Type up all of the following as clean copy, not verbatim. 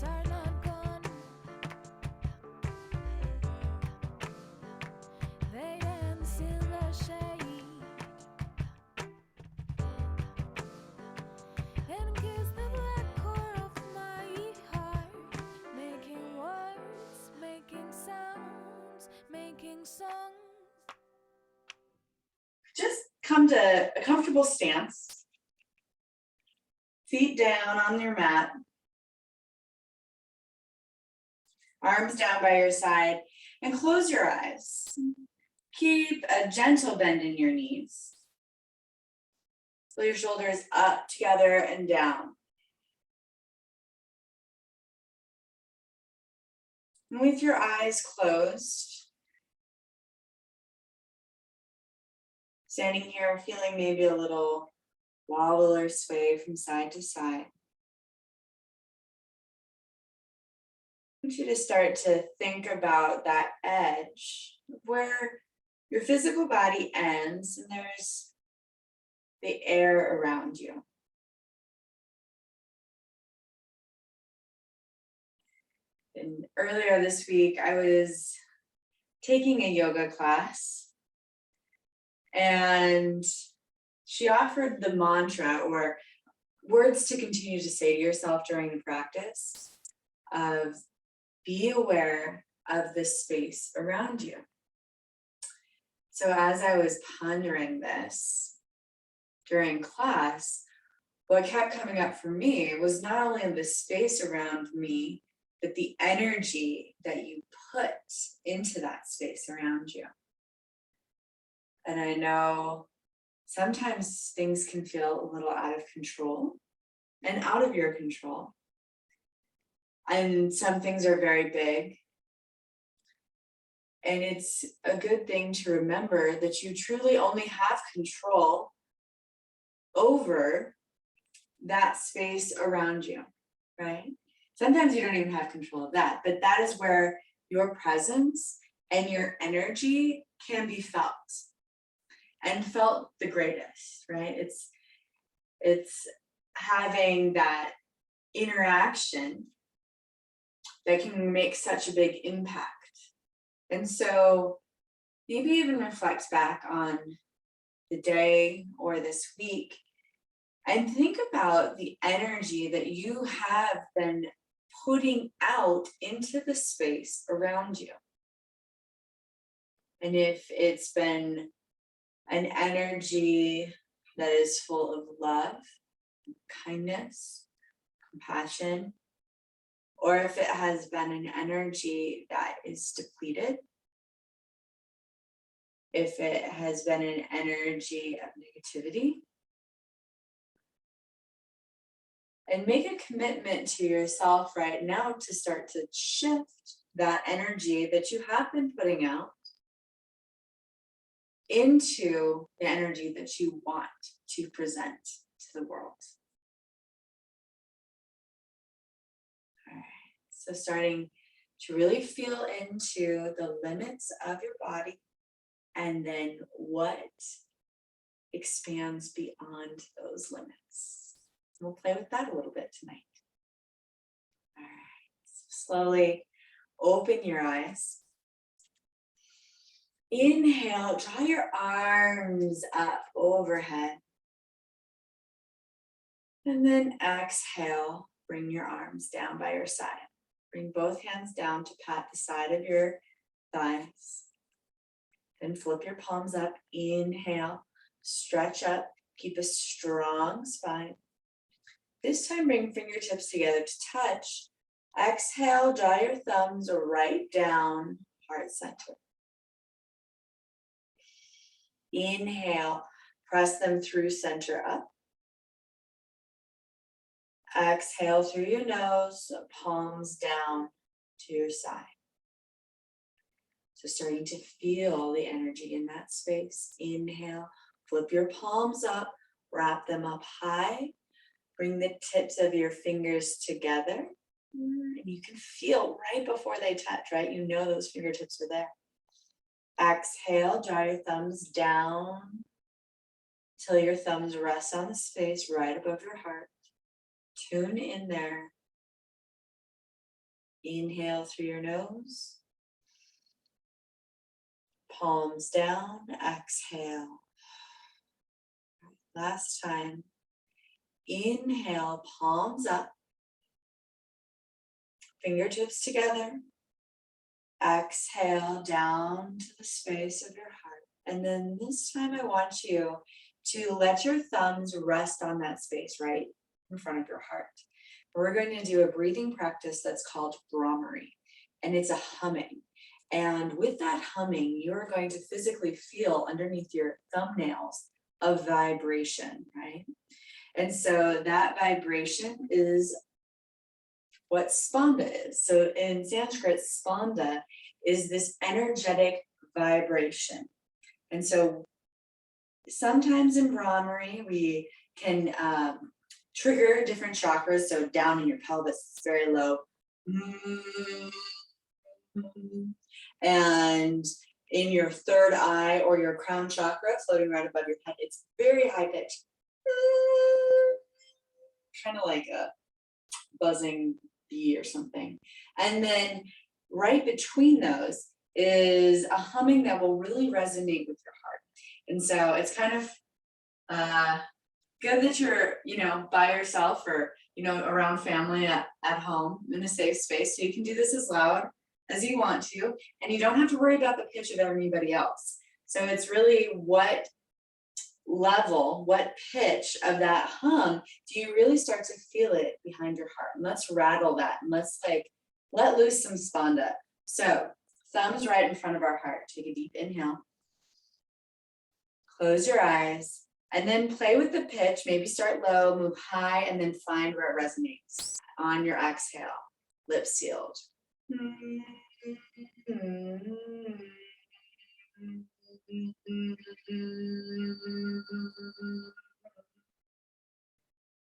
are not gone. They dance in the shade and kiss the black core of my heart, making words, making sounds, making songs. Just come to a comfortable stance, feet down on your mat, arms down by your side, and close your eyes. Keep a gentle bend in your knees. Pull your shoulders up, together, and down. And with your eyes closed, standing here feeling maybe a little wobble or sway from side to side, I want you to start to think about that edge where your physical body ends and there's the air around you. And earlier this week, I was taking a yoga class and she offered the mantra or words to continue to say to yourself during the practice of be aware of the space around you. So as I was pondering this during class, what kept coming up for me was not only the space around me, but the energy that you put into that space around you. And I know sometimes things can feel a little out of control and out of your control. And some things are very big. And it's a good thing to remember that you truly only have control over that space around you, right? Sometimes you don't even have control of that, but that is where your presence and your energy can be felt and felt the greatest, right? It's having that interaction that can make such a big impact. And so maybe even reflect back on the day or this week and think about the energy that you have been putting out into the space around you. And if it's been an energy that is full of love, kindness, compassion, or if it has been an energy that is depleted, if it has been an energy of negativity, and make a commitment to yourself right now to start to shift that energy that you have been putting out into the energy that you want to present to the world. All right, so starting to really feel into the limits of your body and then what expands beyond those limits. We'll play with that a little bit tonight. All right, so slowly open your eyes. Inhale, draw your arms up overhead. And then exhale, bring your arms down by your side. Bring both hands down to pat the side of your thighs. Then flip your palms up, inhale, stretch up, keep a strong spine. This time, bring fingertips together to touch. Exhale, draw your thumbs right down, heart center. Inhale, press them through center up. Exhale through your nose, palms down to your side. So starting to feel the energy in that space. Inhale, flip your palms up, wrap them up high. Bring the tips of your fingers together. And you can feel right before they touch, right? You know those fingertips are there. Exhale, draw your thumbs down till your thumbs rest on the space right above your heart. Tune in there. Inhale through your nose. Palms down, exhale. Last time. Inhale, palms up. Fingertips together. Exhale down to the space of your heart. And then this time I want you to let your thumbs rest on that space right in front of your heart. We're going to do a breathing practice that's called Brahmari, and it's a humming. And with that humming, you're going to physically feel underneath your thumbnails a vibration, right? And so that vibration is what spanda is. So in Sanskrit, spanda is this energetic vibration. And so sometimes in Brahmari, we can trigger different chakras. So down in your pelvis, it's very low. And in your third eye or your crown chakra, floating right above your head, it's very high pitched. Kind of like a buzzing bee or something. And then right between those is a humming that will really resonate with your heart. And so it's kind of good that you're, by yourself or, around family at home in a safe space. So you can do this as loud as you want to, and you don't have to worry about the pitch of anybody else. So it's really what level, what pitch of that hum do you really start to feel it behind your heart? And let's rattle that and let's let loose some spanda. So thumbs right in front of our heart. Take a deep inhale. Close your eyes and then play with the pitch. Maybe start low, move high, and then find where it resonates. On your exhale, lips sealed.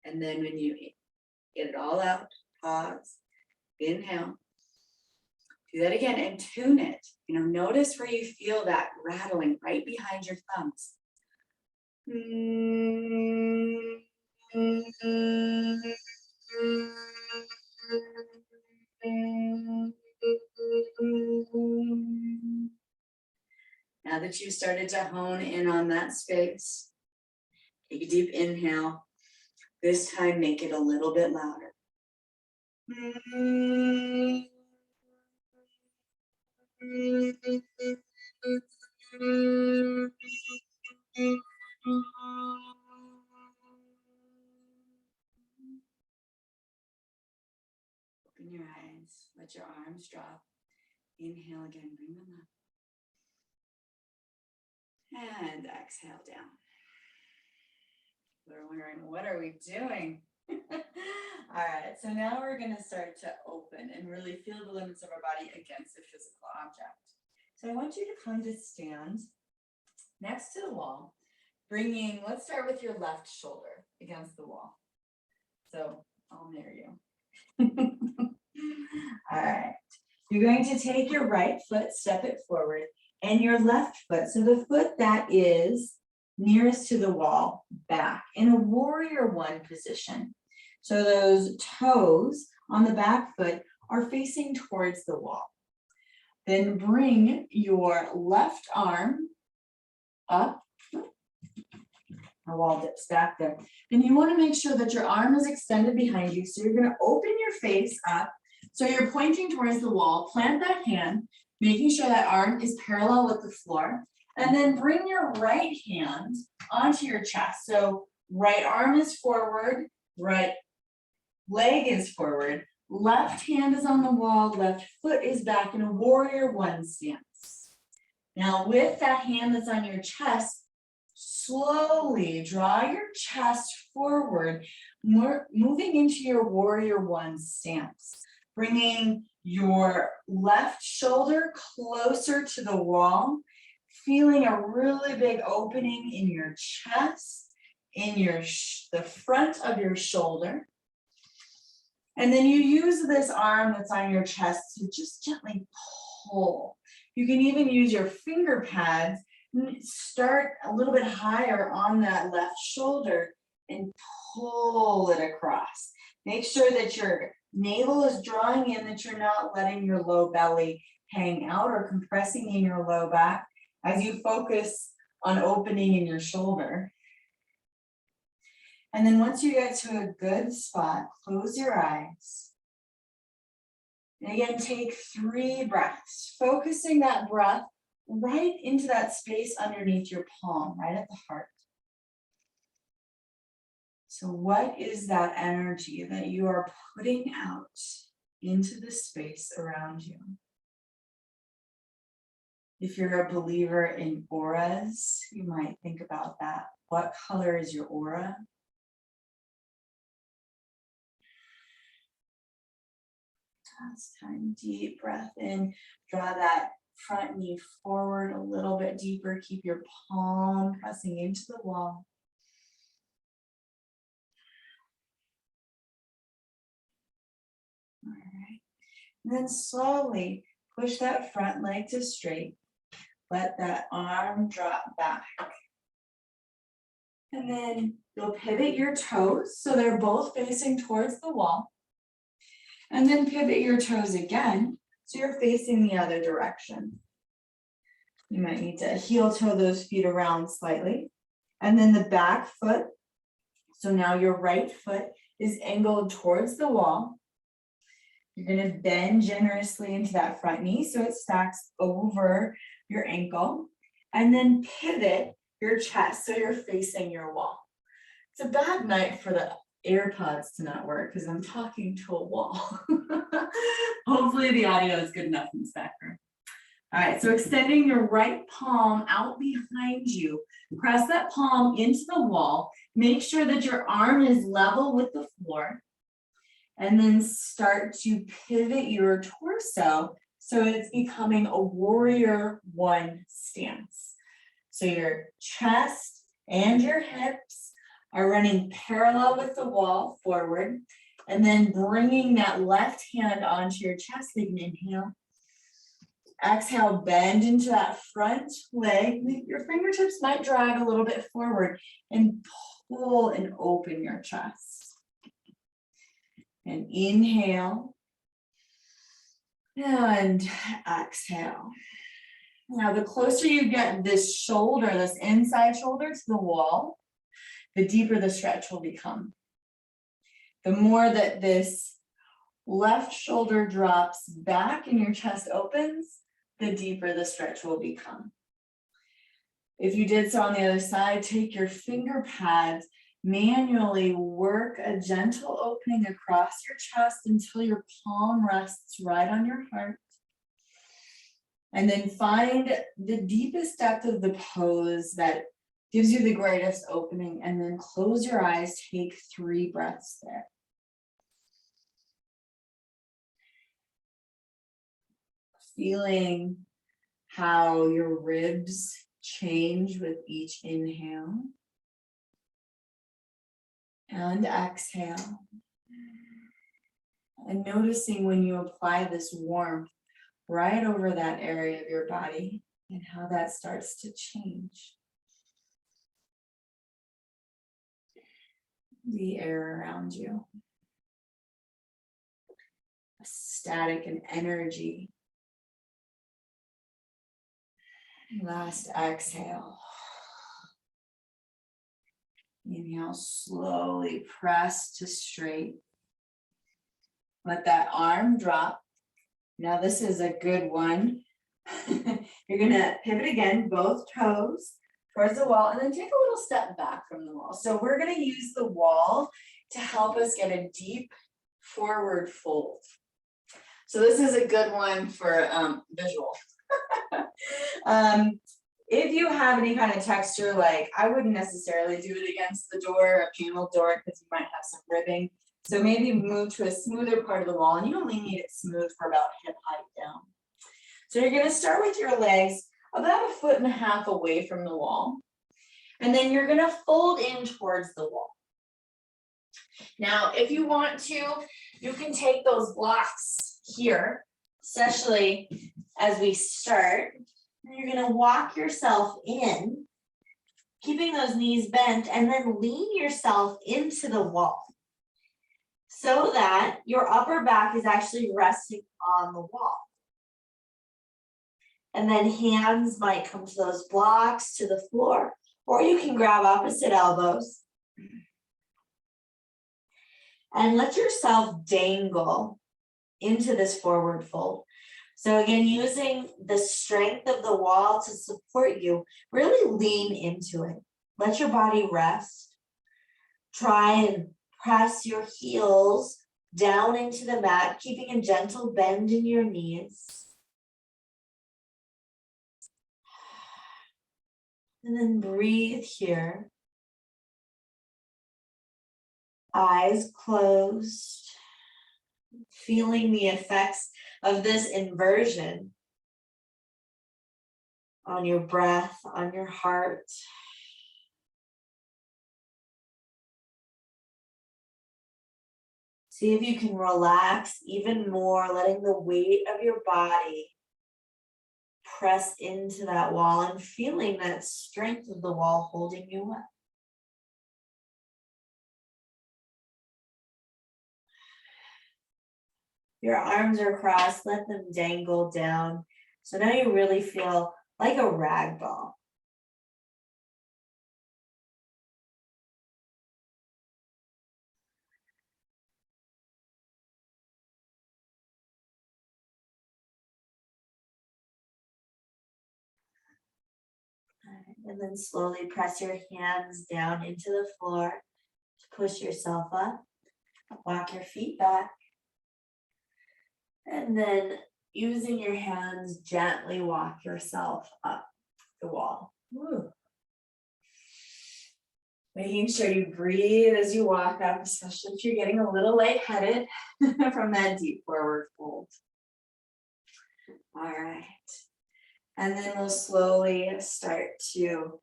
And then when you get it all out, pause, inhale. Do that again and tune it. Notice where you feel that rattling right behind your thumbs. Now that you started to hone in on that space, take a deep inhale. This time, make it a little bit louder. Open your eyes, let your arms drop. Inhale again, bring them up. And exhale down. We're wondering, what are we doing? All right, so now we're going to start to open and really feel the limits of our body against a physical object. So I want you to kind of stand next to the wall, let's start with your left shoulder against the wall. So I'll mirror you. All right, you're going to take your right foot, step it forward, and your left foot, so the foot that is nearest to the wall, back in a warrior one position. So those toes on the back foot are facing towards the wall. Then bring your left arm up. Our wall dips back there. And you want to make sure that your arm is extended behind you. So you're going to open your face up. So you're pointing towards the wall. Plant that hand, making sure that arm is parallel with the floor. And then bring your right hand onto your chest. So right arm is forward, right leg is forward, left hand is on the wall, left foot is back in a warrior one stance. Now with that hand that's on your chest, slowly draw your chest forward, moving into your warrior one stance, bringing your left shoulder closer to the wall, feeling a really big opening in your chest, in the front of your shoulder. And then you use this arm that's on your chest to just gently pull. You can even use your finger pads, start a little bit higher on that left shoulder and pull it across. Make sure that you're Navel is drawing in, that you're not letting your low belly hang out or compressing in your low back as you focus on opening in your shoulder. And then once you get to a good spot, close your eyes. And again, take 3 breaths, focusing that breath right into that space underneath your palm, right at the heart. So what is that energy that you are putting out into the space around you? If you're a believer in auras, you might think about that. What color is your aura? Last time, deep breath in, draw that front knee forward a little bit deeper, keep your palm pressing into the wall. All right, and then slowly push that front leg to straight. Let that arm drop back. And then you'll pivot your toes so they're both facing towards the wall. And then pivot your toes again so you're facing the other direction. You might need to heel toe those feet around slightly. And then the back foot. So now your right foot is angled towards the wall. You're going to bend generously into that front knee so it stacks over your ankle. And then pivot your chest so you're facing your wall. It's a bad night for the AirPods to not work because I'm talking to a wall. Hopefully the audio is good enough in this background. All right, so extending your right palm out behind you, press that palm into the wall. Make sure that your arm is level with the floor. And then start to pivot your torso so it's becoming a warrior 1 stance. So your chest and your hips are running parallel with the wall forward, and then bringing that left hand onto your chest. You can inhale. Exhale, bend into that front leg. Your fingertips might drag a little bit forward and pull and open your chest. And inhale. And exhale. Now, the closer you get this shoulder, this inside shoulder to the wall, the deeper the stretch will become. The more that this left shoulder drops back and your chest opens, the deeper the stretch will become. If you did so on the other side, take your finger pads, manually work a gentle opening across your chest until your palm rests right on your heart. And then find the deepest depth of the pose that gives you the greatest opening, and then close your eyes, take 3 breaths there. Feeling how your ribs change with each inhale and exhale. And noticing when you apply this warmth right over that area of your body and how that starts to change the air around you. Static and energy. Last exhale. Inhale, slowly press to straight. Let that arm drop. Now this is a good one. You're gonna pivot again, both toes towards the wall, and then take a little step back from the wall. So we're gonna use the wall to help us get a deep forward fold. So this is a good one for visual. If you have any kind of texture, like I wouldn't necessarily do it against the door, a panel door, because you might have some ribbing. So maybe move to a smoother part of the wall, and you only need it smooth for about hip height down. So you're going to start with your legs about 1.5 feet away from the wall. And then you're going to fold in towards the wall. Now, if you want to, you can take those blocks here, especially as we start. And you're going to walk yourself in, keeping those knees bent, and then lean yourself into the wall. so that your upper back is actually resting on the wall. And then hands might come to those blocks, to the floor, or you can grab opposite elbows. And let yourself dangle into this forward fold. So again, using the strength of the wall to support you, really lean into it. Let your body rest. Try and press your heels down into the mat, keeping a gentle bend in your knees. And then breathe here. Eyes closed. Feeling the effects of this inversion on your breath, on your heart. See if you can relax even more, letting the weight of your body press into that wall and feeling that strength of the wall holding you up. Your arms are crossed, let them dangle down. So now you really feel like a rag ball. And then slowly press your hands down into the floor to push yourself up. Walk your feet back. And then using your hands, gently walk yourself up the wall. Woo. Making sure you breathe as you walk up, especially if you're getting a little lightheaded from that deep forward fold. All right. And then we'll slowly start to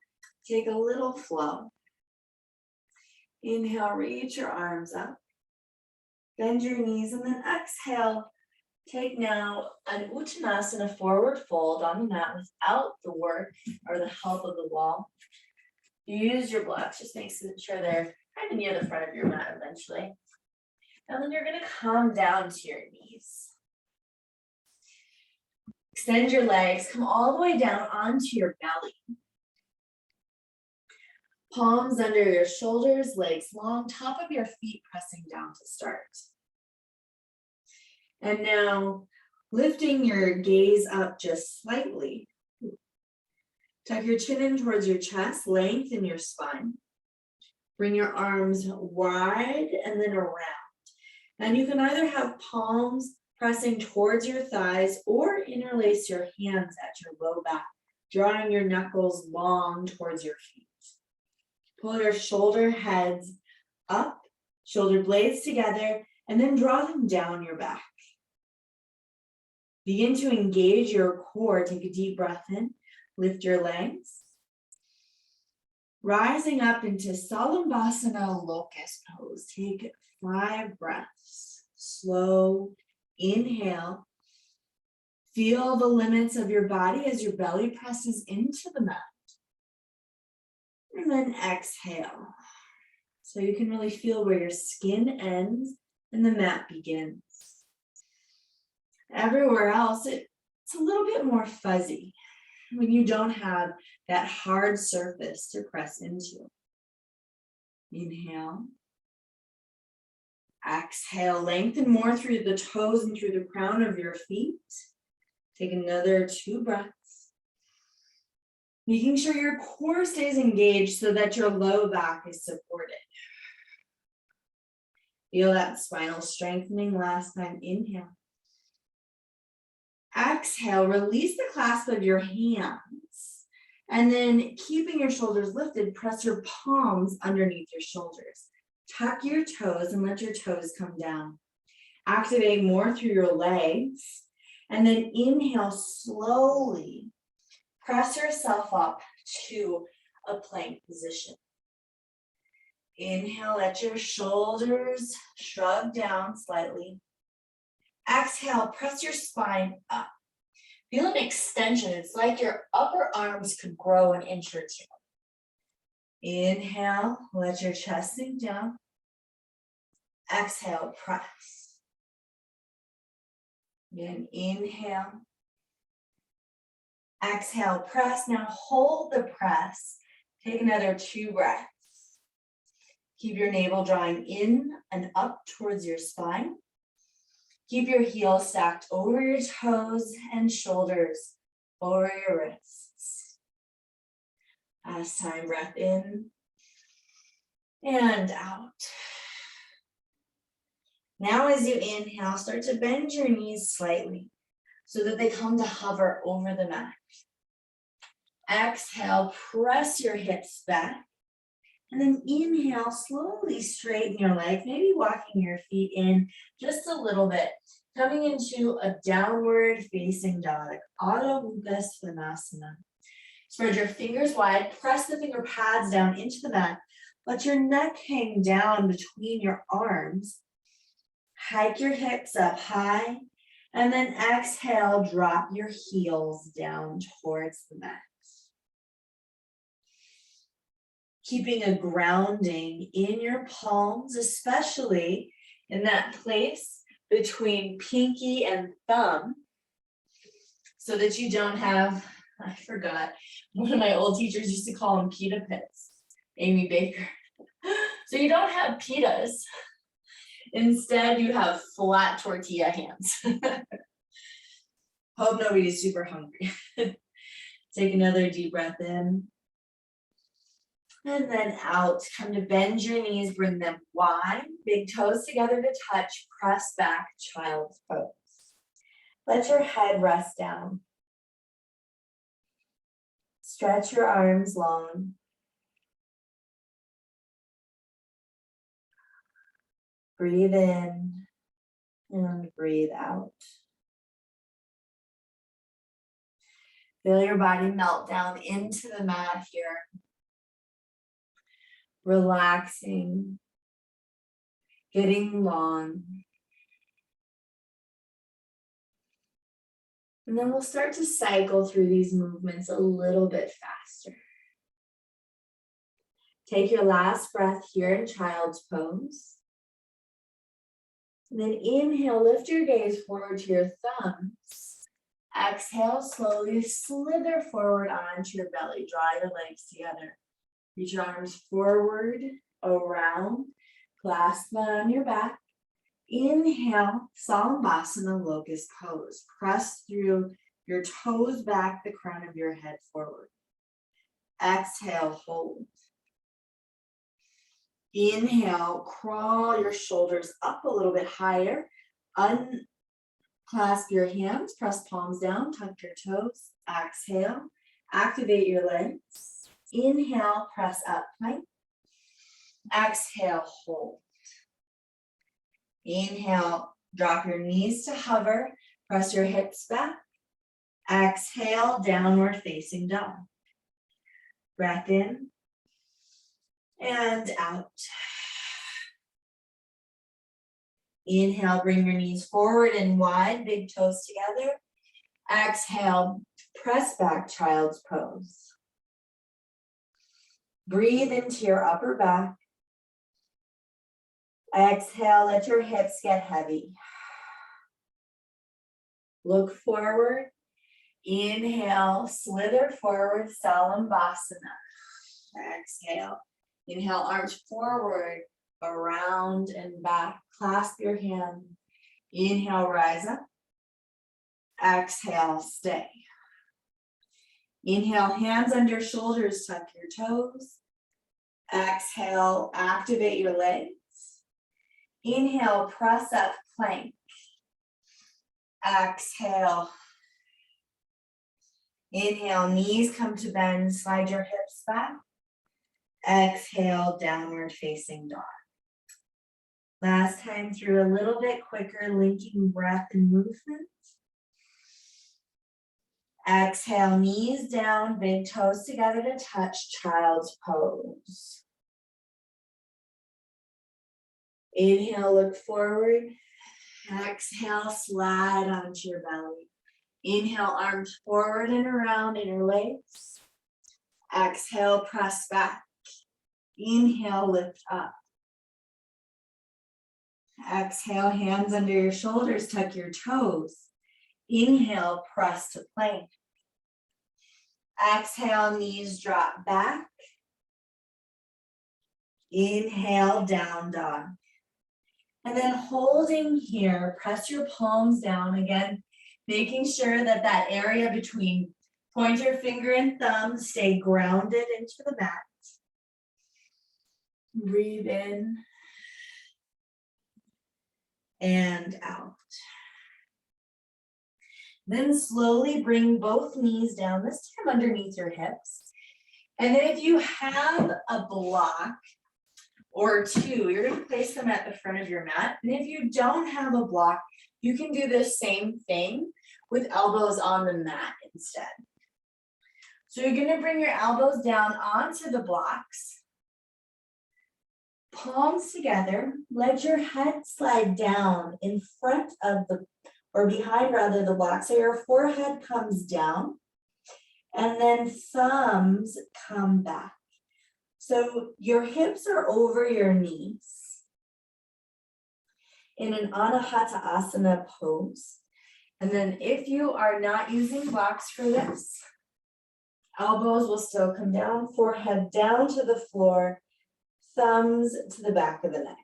take a little flow. Inhale, reach your arms up. Bend your knees and then exhale. Take now an Uttanasana forward fold on the mat without the work or the help of the wall. You use your blocks, just make sure they're kind of near the front of your mat eventually. And then you're going to come down to your knees. Extend your legs, come all the way down onto your belly. Palms under your shoulders, legs long, top of your feet pressing down to start. And now lifting your gaze up just slightly. Tuck your chin in towards your chest, lengthen your spine. Bring your arms wide and then around. And you can either have palms pressing towards your thighs or interlace your hands at your low back, drawing your knuckles long towards your feet. Pull your shoulder heads up, shoulder blades together, and then draw them down your back. Begin to engage your core. Take a deep breath in. Lift your legs. Rising up into Salambhasana locust pose. Take 5 breaths. Slow inhale. Feel the limits of your body as your belly presses into the mat. And then exhale. So you can really feel where your skin ends and the mat begins. Everywhere else, it's a little bit more fuzzy when you don't have that hard surface to press into. Inhale. Exhale, lengthen more through the toes and through the crown of your feet. Take another 2 breaths. Making sure your core stays engaged so that your low back is supported. Feel that spinal strengthening last time. Inhale. Exhale, release the clasp of your hands. And then keeping your shoulders lifted, press your palms underneath your shoulders. Tuck your toes and let your toes come down. Activate more through your legs. And then inhale slowly. Press yourself up to a plank position. Inhale, let your shoulders shrug down slightly. Exhale, press your spine up. Feel an extension. It's like your upper arms could grow an inch or 2. Inhale, let your chest sink down. Exhale, press. Again, inhale. Exhale, press. Now hold the press. Take another 2 breaths. Keep your navel drawing in and up towards your spine. Keep your heels stacked over your toes and shoulders, over your wrists. Last time, breath in and out. Now as you inhale, start to bend your knees slightly so that they come to hover over the mat. Exhale, press your hips back. And then inhale, slowly straighten your legs, maybe walking your feet in just a little bit, coming into a downward facing dog, Adho Mukha Svanasana. Spread your fingers wide, press the finger pads down into the mat, let your neck hang down between your arms, hike your hips up high, and then exhale, drop your heels down towards the mat. Keeping a grounding in your palms, especially in that place between pinky and thumb, so that you don't have, I forgot, one of my old teachers used to call them pita pits, Amy Baker. So you don't have pitas. Instead, you have flat tortilla hands. Hope nobody's super hungry. Take another deep breath in. And then out. Come to bend your knees, bring them wide, big toes together to touch, press back, child's pose. Let your head rest down. Stretch your arms long. Breathe in and breathe out. Feel your body melt down into the mat here. Relaxing, getting long. And then we'll start to cycle through these movements a little bit faster. Take your last breath here in child's pose. And then inhale, lift your gaze forward to your thumbs. Exhale, slowly slither forward onto your belly. Draw your legs together. Reach your arms forward, around, clasp them on your back. Inhale, Salambhasana locust pose. Press through your toes back, the crown of your head forward. Exhale, hold. Inhale, crawl your shoulders up a little bit higher. Unclasp your hands, press palms down, tuck your toes. Exhale, activate your legs. Inhale, press up, plank. Exhale, hold. Inhale, drop your knees to hover, press your hips back. Exhale, downward facing dog. Breath in and out. Inhale, bring your knees forward and wide, big toes together. Exhale, press back, child's pose. Breathe into your upper back. Exhale, let your hips get heavy. Look forward. Inhale, slither forward, Salambhasana. Exhale. Inhale, arms forward, around and back. Clasp your hands. Inhale, rise up. Exhale, stay. Inhale, hands under shoulders, tuck your toes. Exhale, activate your legs. Inhale, press up, plank. Exhale. Inhale, knees come to bend, slide your hips back. Exhale, downward facing dog. Last time through, a little bit quicker, linking breath and movement. Exhale, knees down, big toes together to touch, child's pose. Inhale, look forward. Exhale, slide onto your belly. Inhale, arms forward and around, interlace. Exhale, press back. Inhale, lift up. Exhale, hands under your shoulders, tuck your toes. Inhale, press to plank. Exhale, knees drop back. Inhale, down dog. And then holding here, press your palms down again, making sure that that area between pointer finger and thumb stay grounded into the mat. Breathe in and out. Then slowly bring both knees down, this time underneath your hips. And then if you have a block or two, you're going to place them at the front of your mat. And if you don't have a block, you can do the same thing with elbows on the mat instead. So you're going to bring your elbows down onto the blocks. Palms together, let your head slide down in front of the, or behind rather, the block. So your forehead comes down and then thumbs come back. So your hips are over your knees in an Anahata Asana pose. And then if you are not using blocks for this, elbows will still come down, forehead down to the floor, thumbs to the back of the neck.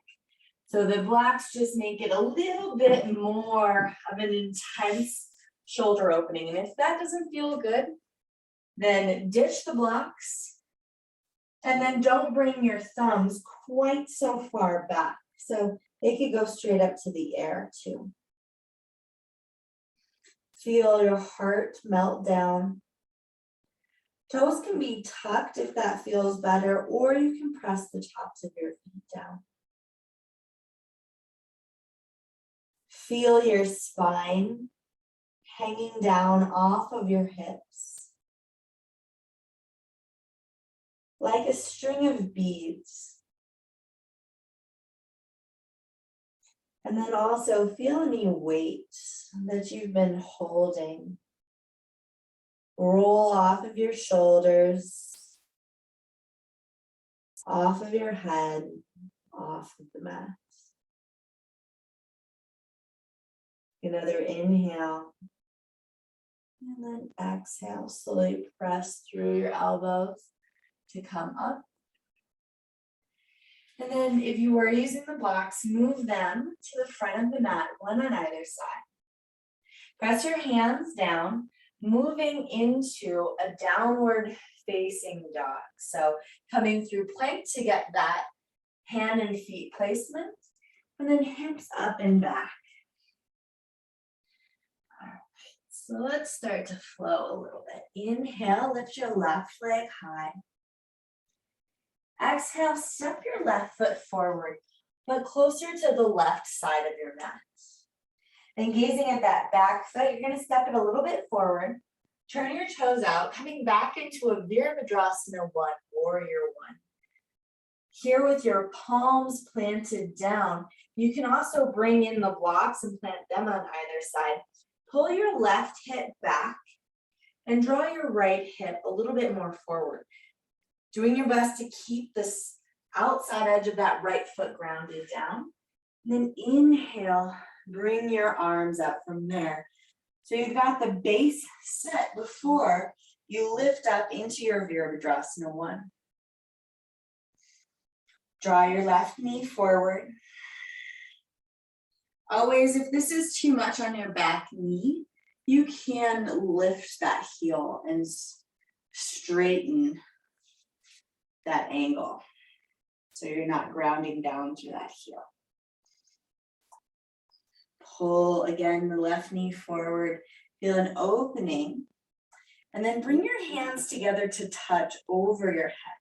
So the blocks just make it a little bit more of an intense shoulder opening. And if that doesn't feel good, then ditch the blocks. And then don't bring your thumbs quite so far back. So they could go straight up to the air too. Feel your heart melt down. Toes can be tucked if that feels better, or you can press the tops of your feet down. Feel your spine hanging down off of your hips, like a string of beads. And then also feel any weight that you've been holding. Roll off of your shoulders, off of your head, off of the mat. Another inhale. And then exhale, slowly press through your elbows to come up. And then if you are using the blocks, move them to the front of the mat, one on either side. Press your hands down, moving into a downward facing dog. So coming through plank to get that hand and feet placement, and then hips up and back. All right, so let's start to flow a little bit. Inhale, lift your left leg high. Exhale, step your left foot forward, but closer to the left side of your mat. And gazing at that back foot, you're going to step it a little bit forward. Turn your toes out, coming back into a Virabhadrasana 1, Warrior 1. Here with your palms planted down, you can also bring in the blocks and plant them on either side. Pull your left hip back and draw your right hip a little bit more forward. Doing your best to keep this outside edge of that right foot grounded down. And then inhale, bring your arms up from there. So you've got the base set before you lift up into your Virabhadrasana 1. Draw your left knee forward. Always, if this is too much on your back knee, you can lift that heel and straighten that angle. So you're not grounding down through that heel. Pull again the left knee forward, feel an opening, and then bring your hands together to touch over your head.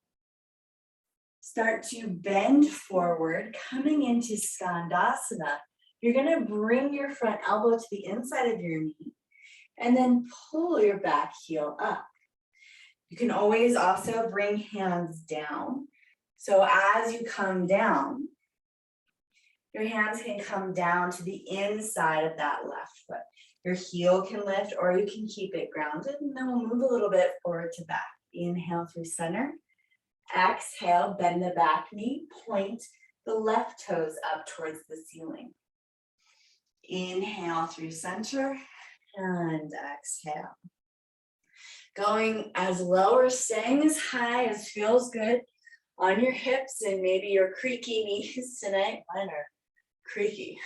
Start to bend forward, coming into Skandasana. You're going to bring your front elbow to the inside of your knee, and then pull your back heel up. You can always also bring hands down. So as you come down, your hands can come down to the inside of that left foot. Your heel can lift, or you can keep it grounded, and then we'll move a little bit forward to back. Inhale through center. Exhale, bend the back knee, point the left toes up towards the ceiling. Inhale through center and exhale. Going as low or staying as high as feels good on your hips and maybe your creaky knees tonight. Mine are creaky.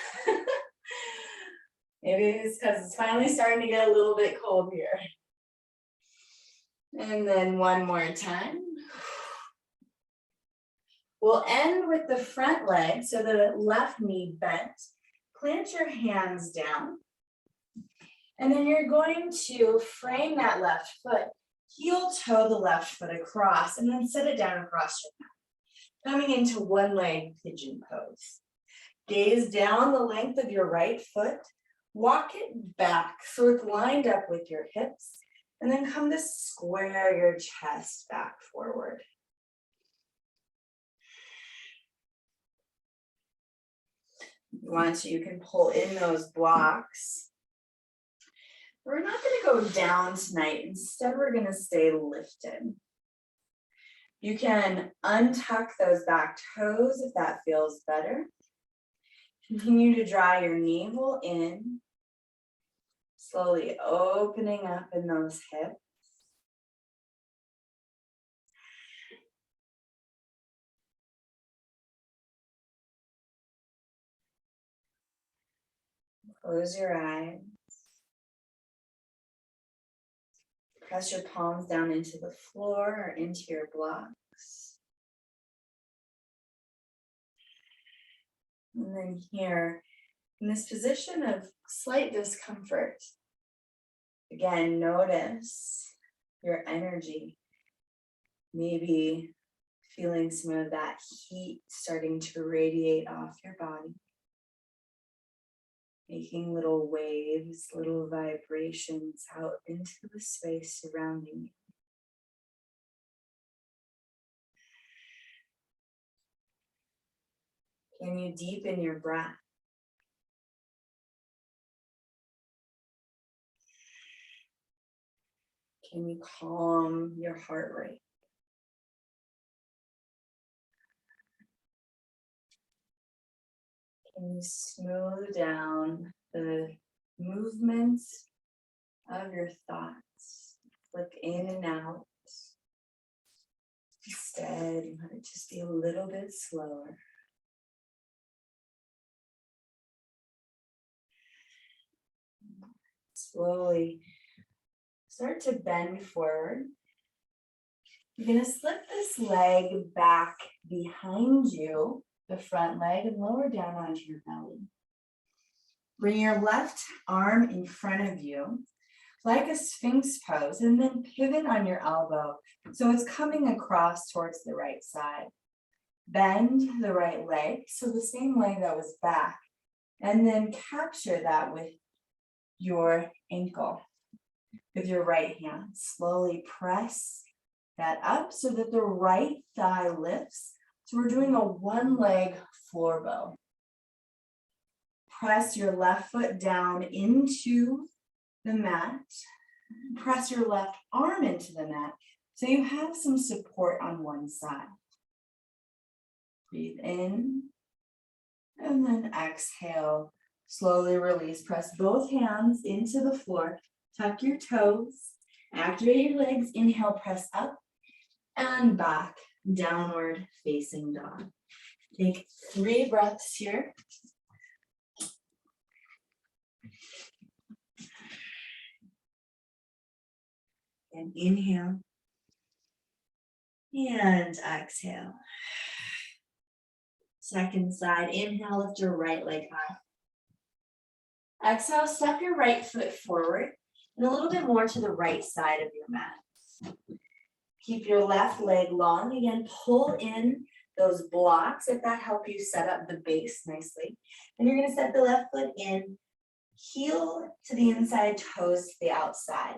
Maybe it's because it's finally starting to get a little bit cold here. And then one more time. We'll end with the front leg, so the left knee bent. Plant your hands down. And then you're going to frame that left foot, heel toe the left foot across, and then set it down across your mat. Coming into one leg pigeon pose. Gaze down the length of your right foot, walk it back so it's lined up with your hips, and then come to square your chest back forward. If you want to, you can pull in those blocks. We're not going to go down tonight. Instead, we're going to stay lifted. You can untuck those back toes if that feels better. Continue to draw your navel in, slowly opening up in those hips. Close your eyes. Press your palms down into the floor or into your blocks. And then here, in this position of slight discomfort, again, notice your energy. Maybe feeling some of that heat starting to radiate off your body. Making little waves, little vibrations out into the space surrounding you. Can you deepen your breath? Can you calm your heart rate? Can you smooth down the movements of your thoughts? Flick in and out. Instead, you want it to just be a little bit slower. Slowly start to bend forward. You're going to slip this leg back behind you, the front leg, and lower down onto your belly. Bring your left arm in front of you, like a Sphinx pose, and then pivot on your elbow so it's coming across towards the right side. Bend the right leg, so the same leg that was back, and then capture that with your ankle. With your right hand, slowly press that up so that the right thigh lifts. So we're doing a one-leg floor bow. Press your left foot down into the mat. Press your left arm into the mat so you have some support on one side. Breathe in and then exhale. Slowly release. Press both hands into the floor. Tuck your toes. Activate your legs. Inhale, press up and back. Downward facing dog. Take 3 breaths here. And inhale. And exhale. Second side. Inhale, lift your right leg high. Exhale, step your right foot forward and a little bit more to the right side of your mat. Keep your left leg long. Again, pull in those blocks if that helps you set up the base nicely. And you're going to set the left foot in, heel to the inside, toes to the outside.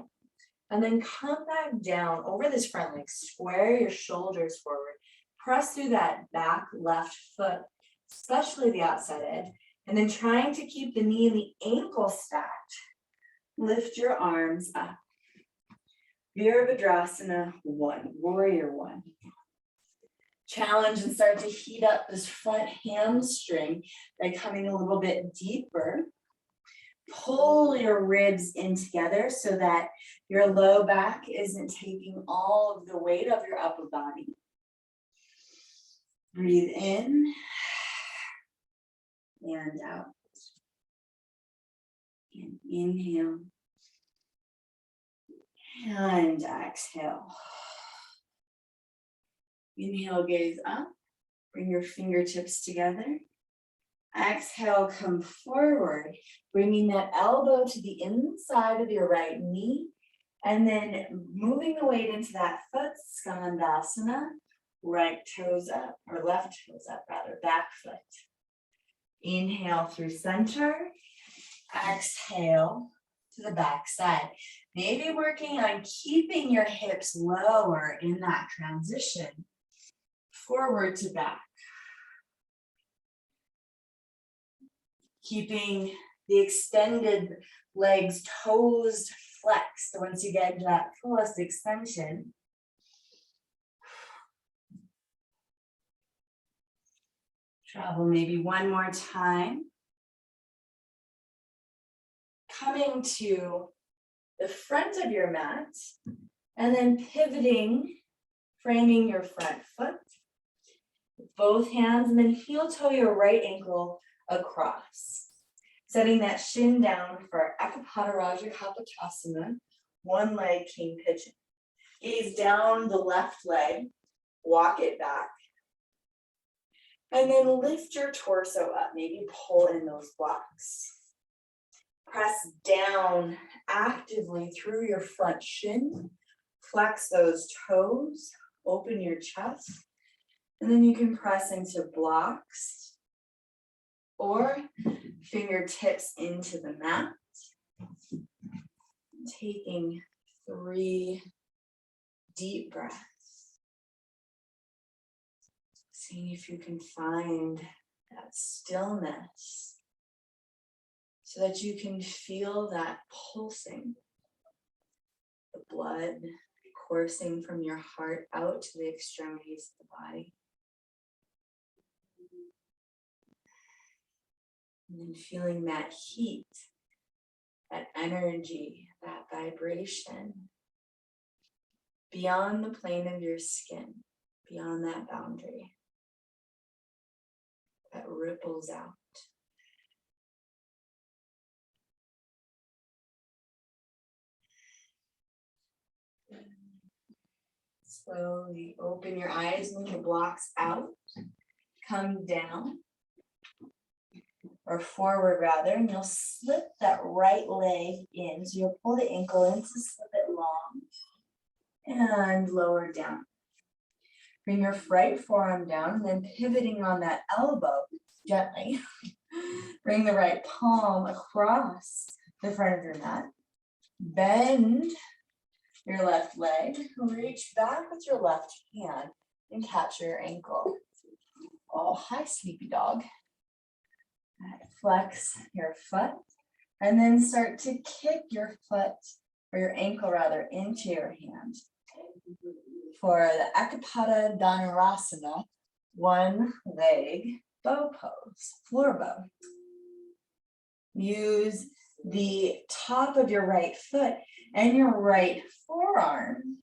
And then come back down over this front leg. Square your shoulders forward. Press through that back left foot, especially the outside edge. And then trying to keep the knee and the ankle stacked. Lift your arms up. Virabhadrasana 1, Warrior 1. Challenge and start to heat up this front hamstring by coming a little bit deeper. Pull your ribs in together so that your low back isn't taking all of the weight of your upper body. Breathe in and out. And inhale and exhale. Inhale, gaze up. Bring your fingertips together. Exhale, come forward, bringing that elbow to the inside of your right knee, and then moving the weight into that foot, Skandasana, right toes up, or left toes up rather, back foot. Inhale through center, exhale to the back side. Maybe working on keeping your hips lower in that transition, forward to back. Keeping the extended legs, toes flexed once you get into that fullest extension. Travel maybe one more time. Coming to the front of your mat and then pivoting, framing your front foot. Both hands and then heel toe your right ankle across. Setting that shin down for Ekapada Raja Kapotasana, one leg king pigeon. Gaze down the left leg, walk it back. And then lift your torso up, maybe pull in those blocks. Press down actively through your front shin, flex those toes, open your chest, and then you can press into blocks or fingertips into the mat. Taking 3 deep breaths. Seeing if you can find that stillness so that you can feel that pulsing, the blood coursing from your heart out to the extremities of the body. And then feeling that heat, that energy, that vibration beyond the plane of your skin, beyond that boundary that ripples out. Slowly open your eyes, move the blocks out, come down, or forward rather, and you'll slip that right leg in. So you'll pull the ankle in to slip it long and lower down. Bring your right forearm down and then pivoting on that elbow gently. Bring the right palm across the front of your mat. Bend your left leg. Reach back with your left hand and capture your ankle. Oh, hi, sleepy dog. Flex your foot and then start to kick your foot or your ankle rather into your hand for the Ekapada Dhanurasana, one leg bow pose, floor bow. Use the top of your right foot and your right forearm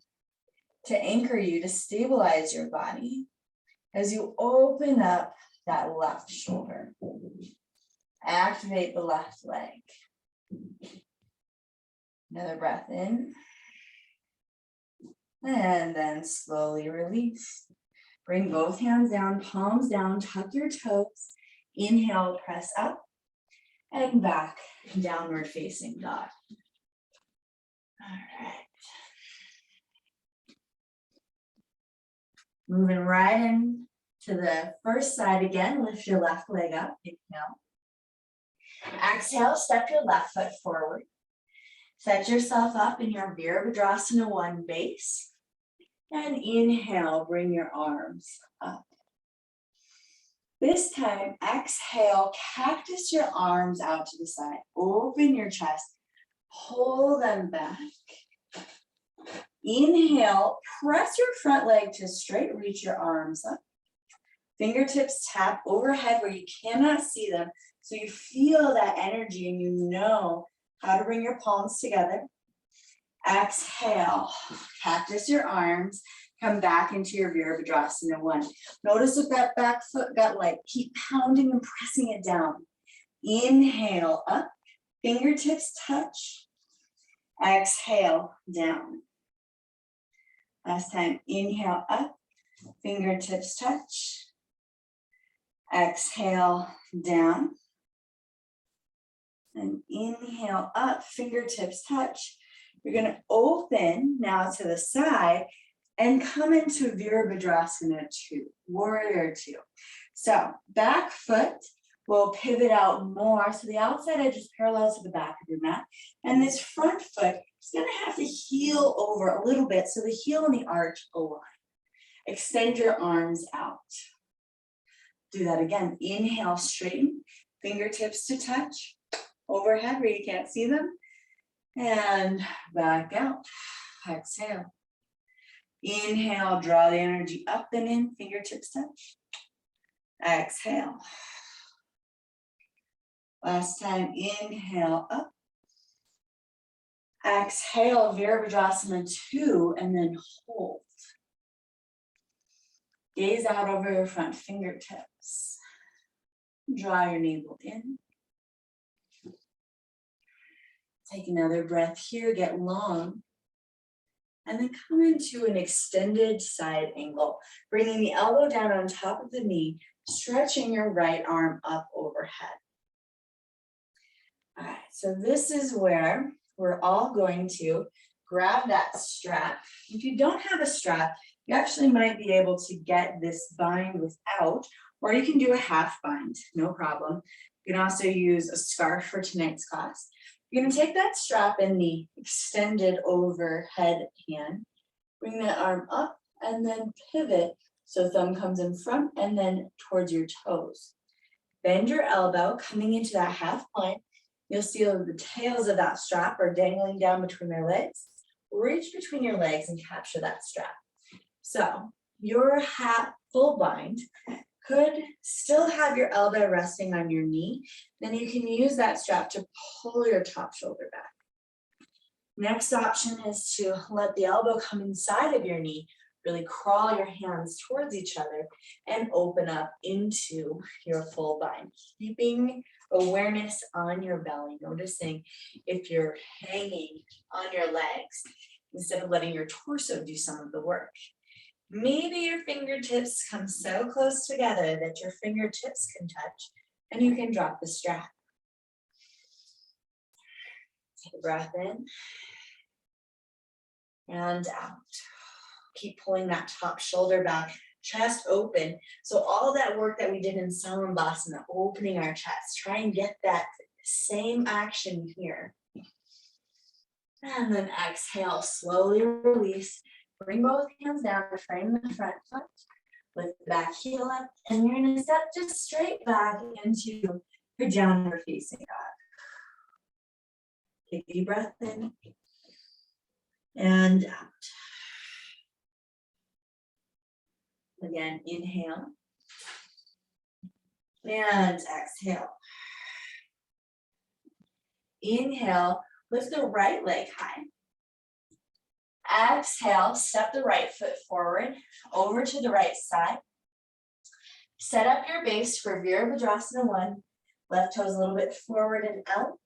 to anchor you, to stabilize your body as you open up that left shoulder. Activate the left leg. Another breath in. And then slowly release. Bring both hands down, palms down, tuck your toes. Inhale, press up and back, downward facing dog. All right. Moving right in to the first side again, lift your left leg up, inhale. Exhale, step your left foot forward. Set yourself up in your Virabhadrasana 1 base. And inhale, bring your arms up. This time, exhale, cactus your arms out to the side. Open your chest, pull them back. Inhale, press your front leg to straight, reach your arms up. Fingertips tap overhead where you cannot see them. So you feel that energy and you know how to bring your palms together. Exhale, cactus your arms, come back into your Virabhadrasana 1. Notice if that back foot got light. Keep pounding and pressing it down. Inhale up, fingertips touch. Exhale, down. Last time, inhale up, fingertips touch. Exhale, down. And inhale up, fingertips touch. You're going to open now to the side and come into Virabhadrasana 2, Warrior 2. So back foot will pivot out more. So the outside edge is parallel to the back of your mat. And this front foot is going to have to heel over a little bit so the heel and the arch align. Extend your arms out. Do that again. Inhale, straighten, fingertips to touch. Overhead where you can't see them. And back out. Exhale. Inhale, draw the energy up and in, fingertips touch. Exhale. Last time, inhale up. Exhale, Virabhadrasana 2, and then hold. Gaze out over your front fingertips. Draw your navel in. Take another breath here, get long. And then come into an extended side angle, bringing the elbow down on top of the knee, stretching your right arm up overhead. All right, so this is where we're all going to grab that strap. If you don't have a strap, you actually might be able to get this bind without, or you can do a half bind, no problem. You can also use a scarf for tonight's class. You're going to take that strap in the extended overhead hand, bring that arm up, and then pivot so thumb comes in front and then towards your toes. Bend your elbow, coming into that half plank. You'll see the tails of that strap are dangling down between their legs. Reach between your legs and capture that strap. So your full bind could still have your elbow resting on your knee. Then you can use that strap to pull your top shoulder back. Next option is to let the elbow come inside of your knee, really crawl your hands towards each other and open up into your full bind, keeping awareness on your belly, noticing if you're hanging on your legs instead of letting your torso do some of the work. Maybe your fingertips come so close together that your fingertips can touch and you can drop the strap. Take a breath in and out. Keep pulling that top shoulder back, chest open. So all that work that we did in Salambhasana, opening our chest, try and get that same action here. And then exhale, slowly release. Bring both hands down to frame the front foot. Lift the back heel up, and you're going to step just straight back into your downward facing dog. Take a deep breath in and out. Again, inhale and exhale. Inhale, lift the right leg high. Exhale, step the right foot forward, over to the right side. Set up your base for Virabhadrasana 1. Left toes a little bit forward and out.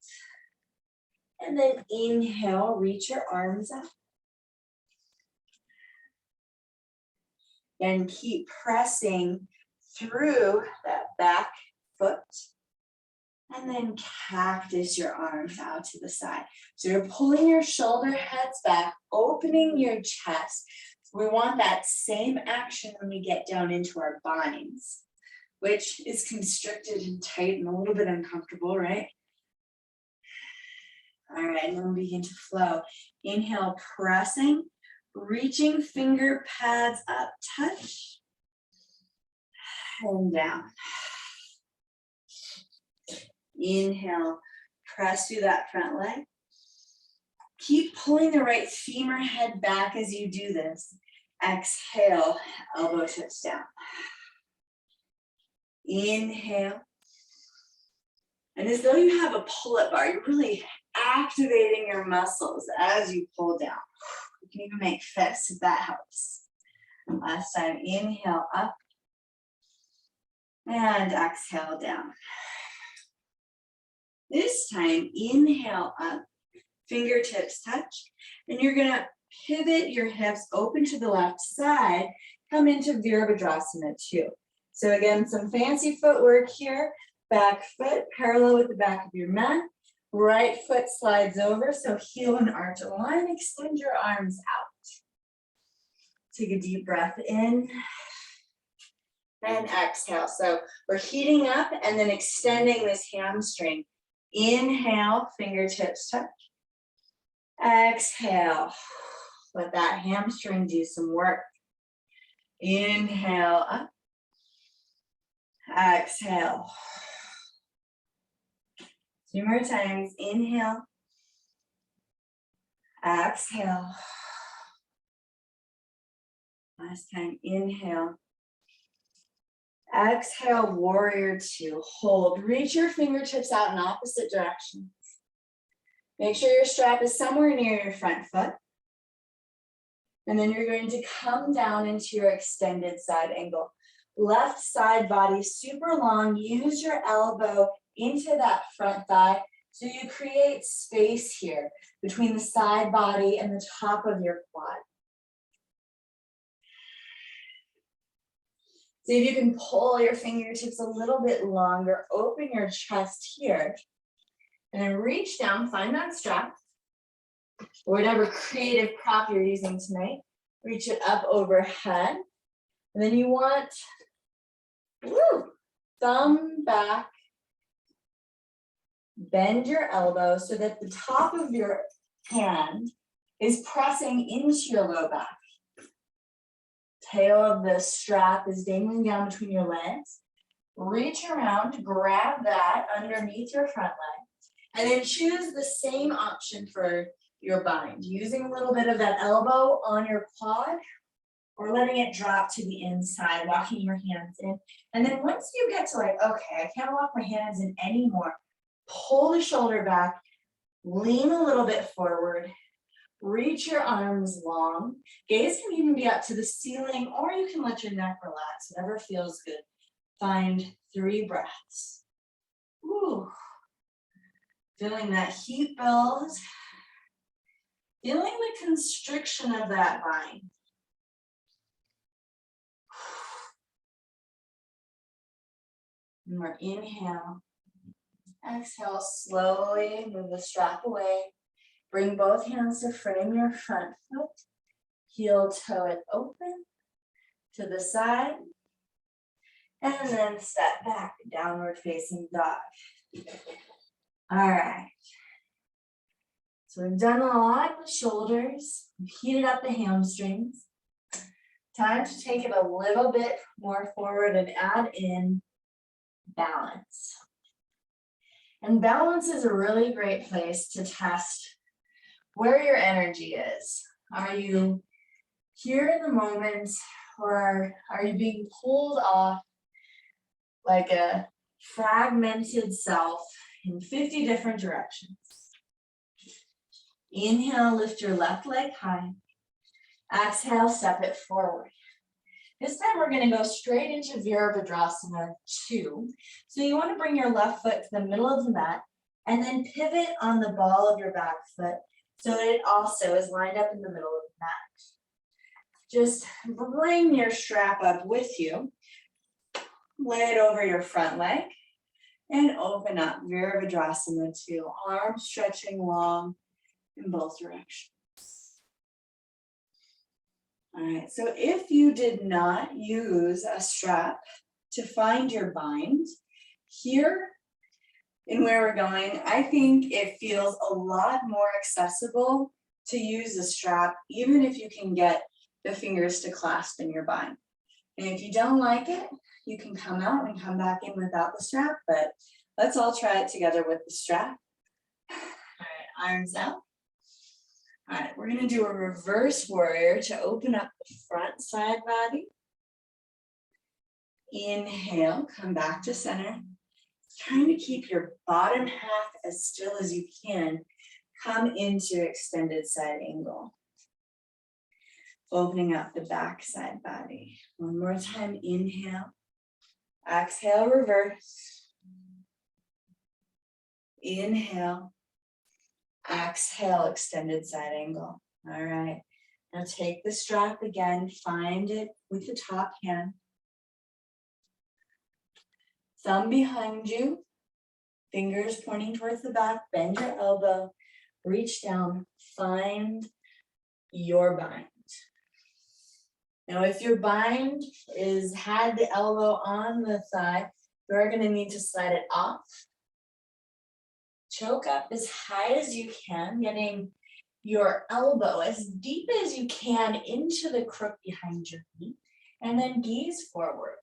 And then inhale, reach your arms up. And keep pressing through that back foot. And then cactus your arms out to the side. So you're pulling your shoulder heads back, opening your chest. We want that same action when we get down into our binds, which is constricted and tight and a little bit uncomfortable, right? All right, and then we begin to flow. Inhale, pressing, reaching finger pads up, touch, and down. Inhale, press through that front leg. Keep pulling the right femur head back as you do this. Exhale, elbow tips down. Inhale. And as though you have a pull-up bar, you're really activating your muscles as you pull down. You can even make fists if that helps. Last time, inhale up. And exhale down. This time, inhale up, fingertips touch, and you're gonna pivot your hips open to the left side, come into Virabhadrasana 2. So again, some fancy footwork here. Back foot parallel with the back of your mat. Right foot slides over, so heel and arch align. Extend your arms out. Take a deep breath in and exhale. So we're heating up and then extending this hamstring. Inhale, fingertips touch. Exhale. Let that hamstring do some work. Inhale up. Exhale. 2 more times. Inhale. Exhale. Last time. Inhale. Exhale, warrior 2. Hold. Reach your fingertips out in opposite directions. Make sure your strap is somewhere near your front foot. And then you're going to come down into your extended side angle. Left side body super long. Use your elbow into that front thigh so you create space here between the side body and the top of your quad. See if you can pull your fingertips a little bit longer, open your chest here, and then reach down, find that strap, or whatever creative prop you're using tonight. Reach it up overhead, and then you want, thumb back, bend your elbow so that the top of your hand is pressing into your low back. Tail of the strap is dangling down between your legs. Reach around, grab that underneath your front leg, and then choose the same option for your bind, using a little bit of that elbow on your quad or letting it drop to the inside, walking your hands in. And then once you get to like, okay, I can't walk my hands in anymore, pull the shoulder back, lean a little bit forward, reach your arms long. Gaze can even be up to the ceiling, or you can let your neck relax, whatever feels good. Find 3 breaths. Ooh. Feeling that heat build. Feeling the constriction of that bind. More inhale. Exhale, slowly move the strap away. Bring both hands to frame your front foot. Heel toe it open to the side. And then step back, downward facing dog. All right. So we've done a lot with shoulders. We've heated up the hamstrings. Time to take it a little bit more forward and add in balance. And balance is a really great place to test where your energy is. Are you here in the moment, or are you being pulled off like a fragmented self in 50 different directions? Inhale, lift your left leg high. Exhale, step it forward. This time we're going to go straight into Virabhadrasana 2. So you want to bring your left foot to the middle of the mat and then pivot on the ball of your back foot so that it also is lined up in the middle of the mat. Just bring your strap up with you. Lay it over your front leg and open up Virabhadrasana 2. Arms stretching long in both directions. All right, so if you did not use a strap to find your bind, here in where we're going, I think it feels a lot more accessible to use a strap, even if you can get the fingers to clasp in your bind. And if you don't like it, you can come out and come back in without the strap, but let's all try it together with the strap. All right, arms out. All right, we're gonna do a reverse warrior to open up the front side body. Inhale, come back to center. Trying to keep your bottom half as still as you can. Come into extended side angle. Opening up the back side body. One more time, inhale. Exhale, reverse. Inhale. Exhale, extended side angle. All right. Now take the strap again, find it with the top hand. Thumb behind you, fingers pointing towards the back, bend your elbow, reach down, find your bind. Now, if your bind had the elbow on the thigh, you're gonna need to slide it off. Choke up as high as you can, getting your elbow as deep as you can into the crook behind your knee, and then gaze forward.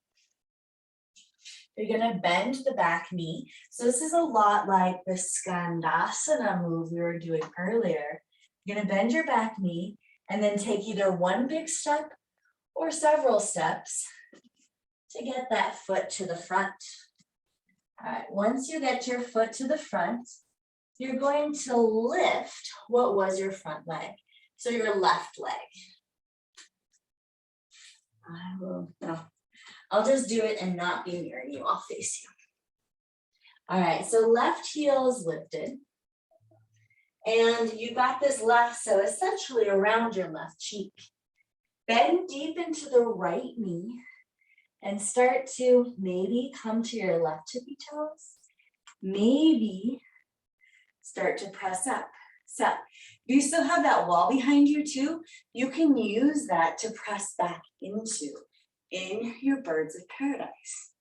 You're gonna bend the back knee. So this is a lot like the Skandasana move we were doing earlier. You're gonna bend your back knee and then take either one big step or several steps to get that foot to the front. All right, once you get your foot to the front, you're going to lift what was your front leg. So your left leg. I'll just do it and not be near you. I'll face you. All right, so left heel is lifted. And you got this lasso essentially around your left cheek. Bend deep into the right knee and start to maybe come to your left tippy toes. Maybe start to press up. So you still have that wall behind you too. You can use that to press back into in your birds of paradise.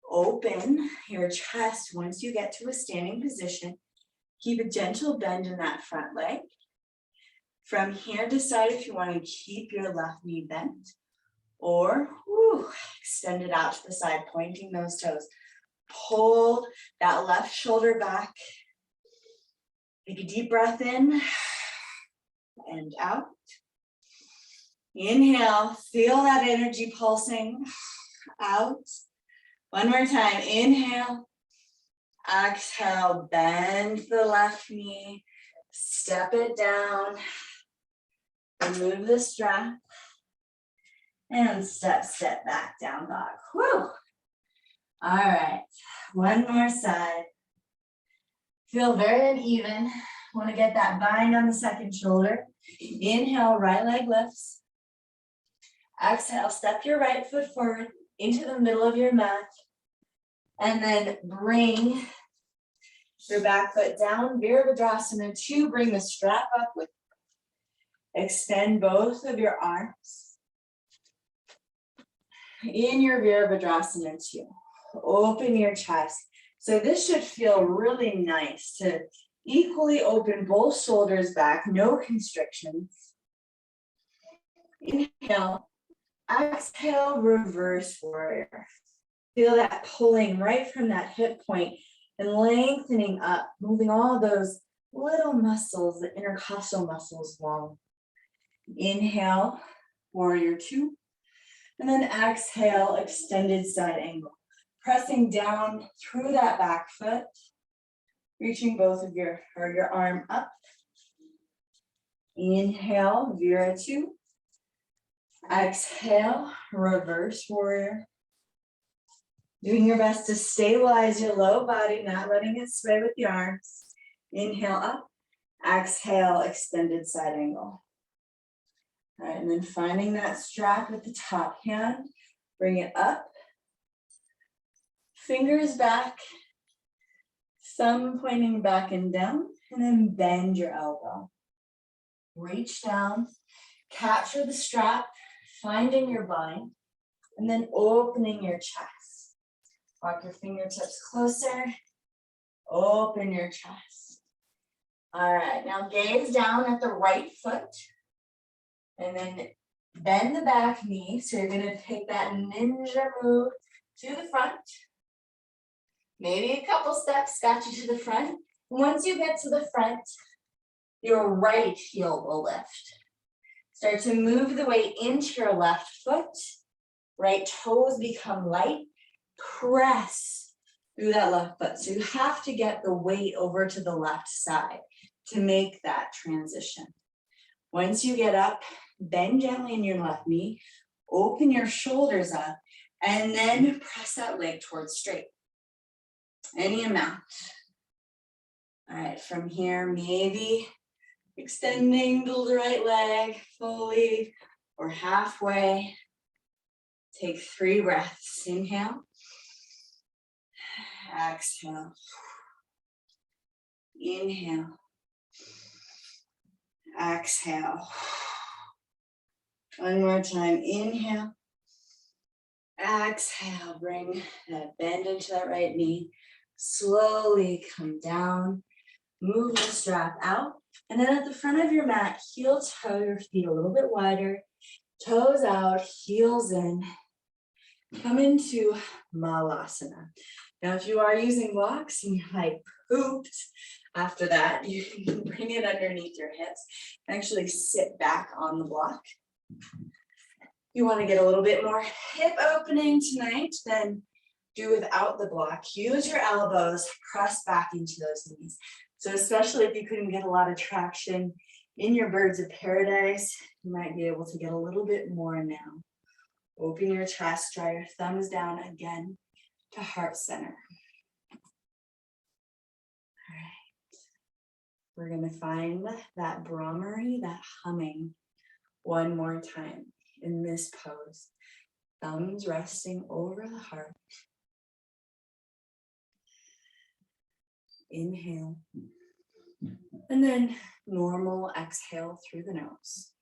Open your chest once you get to a standing position. Keep a gentle bend in that front leg. From here, decide if you want to keep your left knee bent or extend it out to the side, pointing those toes. Pull that left shoulder back. Take a deep breath in and out. Inhale, feel that energy pulsing out. One more time, inhale. Exhale, bend the left knee, step it down, remove the strap, and step back, down dog. Whew. All right, one more side. Feel very uneven. Want to get that bind on the second shoulder. Inhale, right leg lifts. Exhale, step your right foot forward into the middle of your mat. And then bring your back foot down, Virabhadrasana 2. Bring the strap up with you. Extend both of your arms. In your Virabhadrasana 2, open your chest. So this should feel really nice to equally open both shoulders back, no constrictions. Inhale, exhale, reverse warrior. Feel that pulling right from that hip point and lengthening up, moving all those little muscles, the intercostal muscles long. Inhale, warrior 2. And then exhale, extended side angle. Pressing down through that back foot, reaching both of your arm up. Inhale, Vira 2. Exhale, reverse warrior. Doing your best to stabilize your low body, not letting it sway with the arms. Inhale up, exhale, extended side angle. All right, and then finding that strap with the top hand, bring it up. Fingers back, thumb pointing back and down, and then bend your elbow. Reach down, capture the strap, finding your bind, and then opening your chest. Walk your fingertips closer, open your chest. All right, now gaze down at the right foot, and then bend the back knee. So you're gonna take that ninja move to the front. Maybe a couple steps got you to the front. Once you get to the front, your right heel will lift. Start to move the weight into your left foot. Right toes become light. Press through that left foot. So you have to get the weight over to the left side to make that transition. Once you get up, bend gently in your left knee, open your shoulders up, and then press that leg towards straight. Any amount. All right, from here, maybe extending the right leg fully or halfway. Take 3 breaths. Inhale. Exhale. Inhale. Exhale. One more time. Inhale. Exhale. Bring that bend into that right knee. Slowly come down. Move the strap out. And then at the front of your mat, heel toe your feet a little bit wider. Toes out, heels in. Come into Malasana. Now, if you are using blocks and you're like pooped after that, you can bring it underneath your hips. Actually sit back on the block. You want to get a little bit more hip opening tonight, then do without the block. Use your elbows, press back into those knees. So especially if you couldn't get a lot of traction in your birds of paradise, you might be able to get a little bit more now. Open your chest, draw your thumbs down again to heart center. All right. We're going to find that Brahmari, that humming, one more time in this pose. Thumbs resting over the heart. Inhale. And then normal exhale through the nose.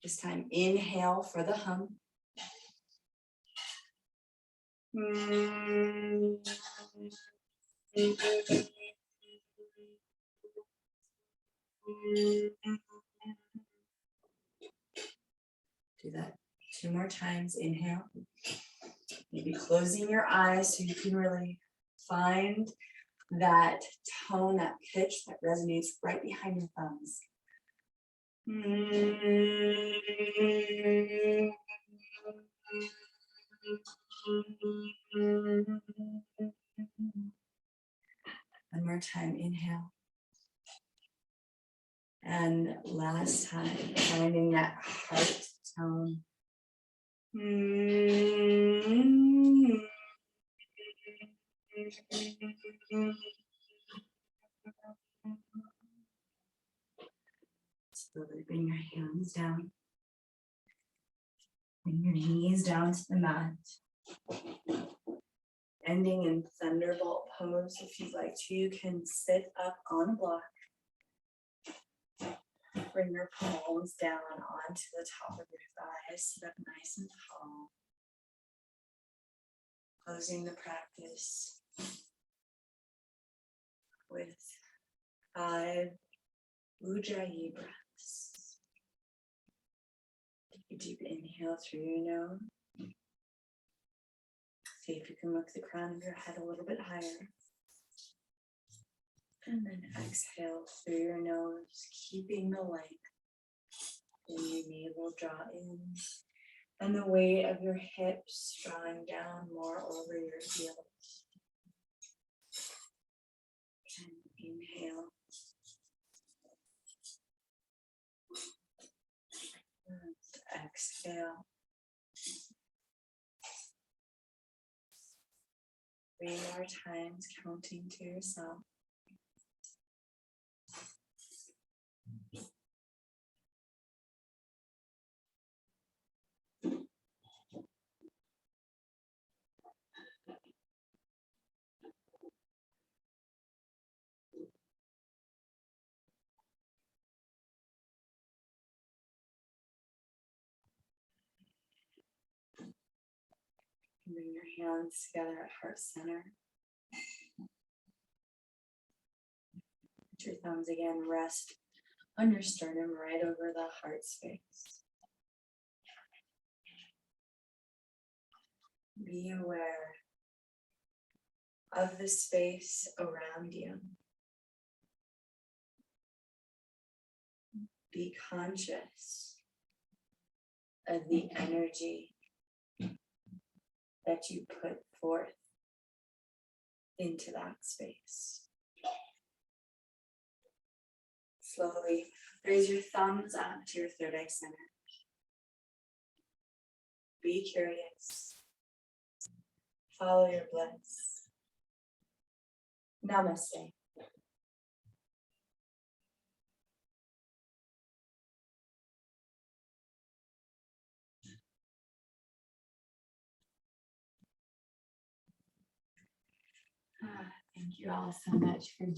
This time, inhale for the hum. Do that 2 more times. Inhale. Maybe closing your eyes so you can really find that tone, that pitch that resonates right behind your thumbs. One more time, inhale. And last time, finding that heart tone. Slowly bring your hands down. Bring your knees down to the mat. Ending in thunderbolt pose. If you'd like to, you can sit up on a block. Bring your palms down onto the top of your thighs. Sit up nice and tall. Closing the practice with 5 Ujjayi breaths. Take a deep inhale through your nose. See if you can look the crown of your head a little bit higher. And then exhale through your nose, keeping the length in your navel draw in. And the weight of your hips drawing down more over your heels. And inhale. And exhale. 3 more times, counting to yourself. Bring your hands together at heart center. Your thumbs again rest on your sternum right over the heart space. Be aware of the space around you. Be conscious of the energy that you put forth into that space. Slowly raise your thumbs up to your third eye center. Be curious. Follow your bliss. Namaste. Thank you all so much for joining.